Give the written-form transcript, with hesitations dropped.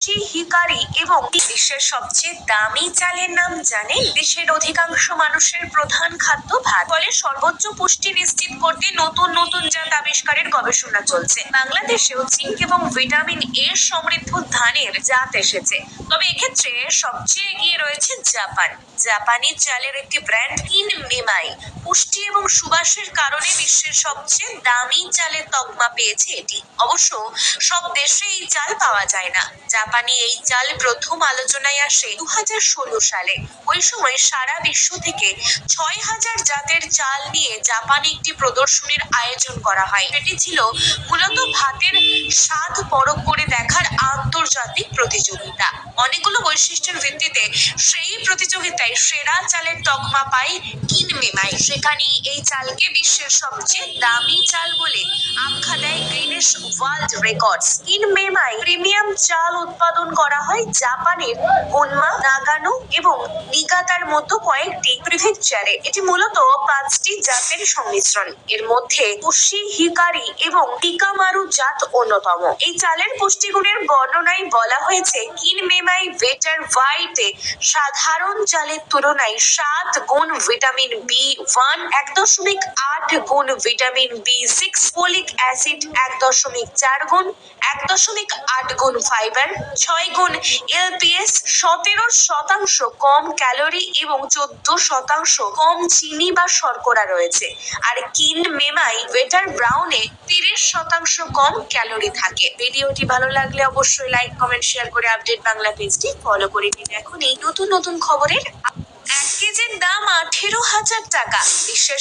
পুষ্টি হিকারি এবং বিশ্বের সবচেয়ে দামি চালের নাম জানেন? দেশের অধিকাংশ মানুষের প্রধান খাদ্য ভাত, ফলে সর্বোচ্চ পুষ্টি নিশ্চিত করতে নতুন নতুন জাত আবিষ্কারের গবেষণা চলছে। বাংলাদেশেও জিঙ্ক এবং ভিটামিন এ সমৃদ্ধ ধানের জাত এসেছে, তবে এক্ষেত্রে সবচেয়ে এগিয়ে রয়েছে জাপান। জাপানি চালের একটি ব্র্যান্ড কিন মেমাই পুষ্টি এবং সুবাসের কারণে বিশ্বের সবচেয়ে দামি চালের তকমা পেয়েছে এটি। অবশ্য সব দেশে এই চাল পাওয়া যায় না। জাপানি এই চাল প্রথম আলোচনায় আসে 2016 সালে। ওই সময় সারা বিশ্ব থেকে 6000 জাতের চাল নিয়ে জাপানে একটি প্রদর্শনীর আয়োজন করা হয়। এটি ছিল মূলত ভাতের স্বাদ পরখ করে দেখার আন্তর্জাতিক প্রতিযোগিতা। অনেকগুলো বৈশিষ্ট্যের ভিত্তিতে সেই প্রতিযোগিতায় সেরা চালের তকমা পায় কিন মেমাই। সেখানে এই চালকে বিশ্বের সবচেয়ে দামি চাল বলে আখ্যা দেয় গিনেস ওয়ার্ল্ড রেকর্ডস। কিন মেমাই প্রিমিয়াম চাল উৎপাদন করা হয় জাপানের গুনমা, নাগানো এবং নিগাতার মতো কয়েকটি প্রিফেকচারে। এটি মূলত 5টি জাতের সংমিশ্রণ। এর মধ্যে পুষ্টি হিকারি এবং টিকামারু জাত অন্যতম। এই চালের পুষ্টিগুণের বর্ণনায় বলা হয়েছে, কিন মেমাই বেটার হোয়াইটে সাধারণ চালের তুলনায় 7 গুণ ভিটামিন বি1, 1.8 গুণ ভিটামিন বি6, ফোলিক অ্যাসিড 1.4 গুণ, 1.8 গুণ ফাইবার, 6 গুণ এলপিএস, 17% কম ক্যালোরি এবং 14% কম চিনি বা শর্করা রয়েছে। আর কিন মেমাই বেটার ব্রাউনে 30% কম ক্যালোরি থাকে। ভিডিওটি ভালো লাগলে অবশ্যই লাইক, কমেন্ট, শেয়ার করে আপডেট বাংলা পেজটি ফলো করে নিন। এখন এই নতুন নতুন খবরের 1 কেজির দাম 18,000 টাকা। বিশ্বের